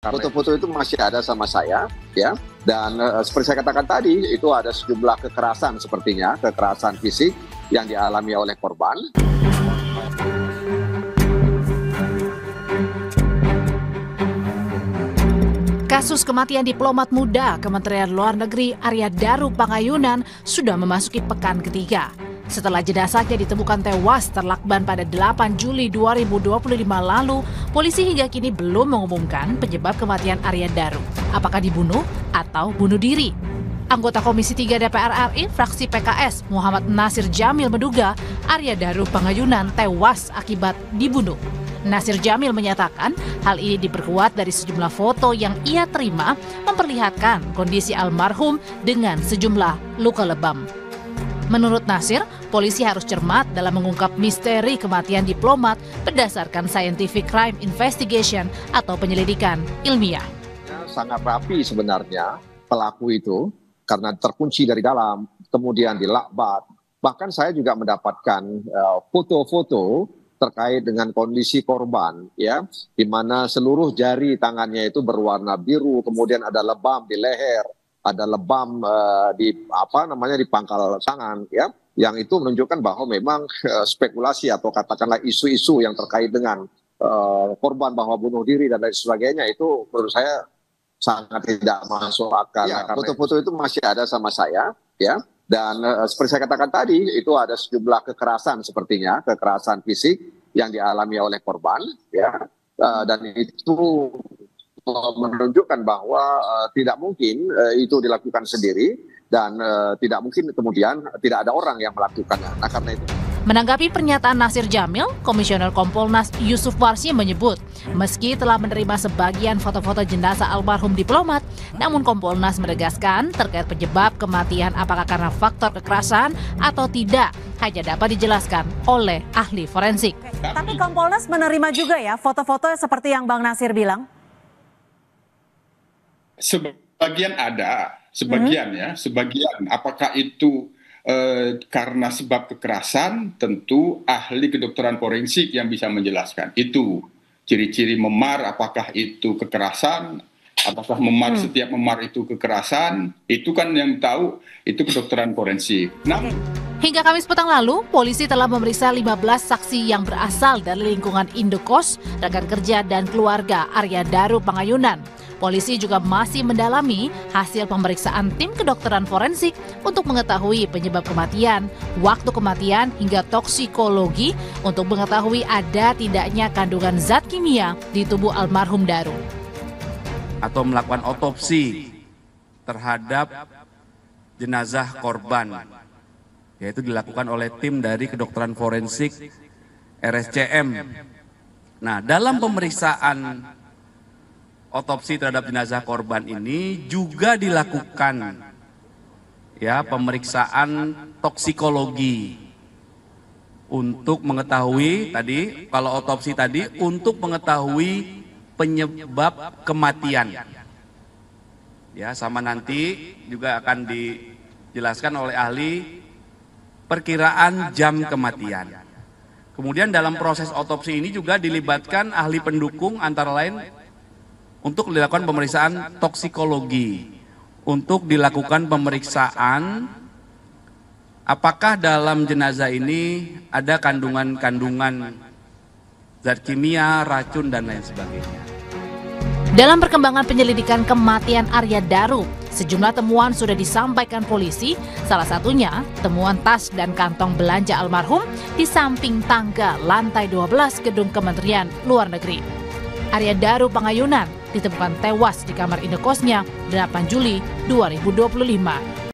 Foto-foto itu masih ada sama saya, ya. Dan seperti saya katakan tadi, itu ada sejumlah kekerasan sepertinya, kekerasan fisik yang dialami oleh korban. Kasus kematian diplomat muda Kementerian Luar Negeri Arya Daru Pangayunan sudah memasuki pekan ketiga. Setelah jenazahnya ditemukan tewas terlakban pada 8 Juli 2025 lalu, polisi hingga kini belum mengumumkan penyebab kematian Arya Daru. Apakah dibunuh atau bunuh diri? Anggota Komisi 3 DPR RI, fraksi PKS, Muhammad Nasir Jamil menduga Arya Daru Pangayunan tewas akibat dibunuh. Nasir Jamil menyatakan hal ini diperkuat dari sejumlah foto yang ia terima memperlihatkan kondisi almarhum dengan sejumlah luka lebam. Menurut Nasir, polisi harus cermat dalam mengungkap misteri kematian diplomat berdasarkan scientific crime investigation atau penyelidikan ilmiah. Sangat rapi sebenarnya pelaku itu karena terkunci dari dalam, kemudian dilakbat. Bahkan saya juga mendapatkan foto-foto terkait dengan kondisi korban, ya, di mana seluruh jari tangannya itu berwarna biru, kemudian ada lebam di leher, ada lebam di pangkal tangan, ya, yang itu menunjukkan bahwa memang spekulasi atau katakanlah isu-isu yang terkait dengan korban bahwa bunuh diri dan lain sebagainya itu menurut saya sangat tidak masuk akal. Ya, foto-foto itu masih ada sama saya, ya. Dan seperti saya katakan tadi, itu ada sejumlah kekerasan sepertinya, kekerasan fisik yang dialami oleh korban, ya, dan itu menunjukkan bahwa tidak mungkin itu dilakukan sendiri dan tidak mungkin kemudian tidak ada orang yang melakukannya. Nah, karena itu. Menanggapi pernyataan Nasir Jamil, Komisioner Kompolnas Yusuf Warsi menyebut, meski telah menerima sebagian foto-foto jenazah almarhum diplomat, namun Kompolnas menegaskan terkait penyebab kematian apakah karena faktor kekerasan atau tidak, hanya dapat dijelaskan oleh ahli forensik. Tapi Kompolnas menerima juga ya foto-foto seperti yang Bang Nasir bilang? Sebagian ada, sebagian ya, sebagian. Apakah itu karena sebab kekerasan, tentu ahli kedokteran forensik yang bisa menjelaskan. Itu ciri-ciri memar, apakah itu kekerasan, apakah memar setiap memar itu kekerasan, itu kan yang tahu itu kedokteran forensik. Hingga Kamis petang lalu, polisi telah memeriksa 15 saksi yang berasal dari lingkungan Indokos, rekan kerja dan keluarga Arya Daru Pangayunan. Polisi juga masih mendalami hasil pemeriksaan tim kedokteran forensik untuk mengetahui penyebab kematian, waktu kematian hingga toksikologi untuk mengetahui ada tidaknya kandungan zat kimia di tubuh almarhum Daru. Atau melakukan otopsi terhadap jenazah korban, yaitu dilakukan oleh tim dari kedokteran forensik RSCM. Nah, dalam pemeriksaan otopsi terhadap jenazah korban ini juga dilakukan ya pemeriksaan toksikologi untuk mengetahui tadi, kalau otopsi tadi untuk mengetahui penyebab kematian. Ya, sama nanti juga akan dijelaskan oleh ahli perkiraan jam kematian. Kemudian dalam proses otopsi ini juga dilibatkan ahli pendukung antara lain untuk dilakukan pemeriksaan toksikologi, untuk dilakukan pemeriksaan apakah dalam jenazah ini ada kandungan-kandungan zat kimia, racun, dan lain sebagainya. Dalam perkembangan penyelidikan kematian Arya Daru, sejumlah temuan sudah disampaikan polisi, salah satunya temuan tas dan kantong belanja almarhum di samping tangga lantai 12 gedung Kementerian Luar Negeri. Arya Daru Pangayunan ditemukan tewas di kamar indekosnya 8 Juli 2025.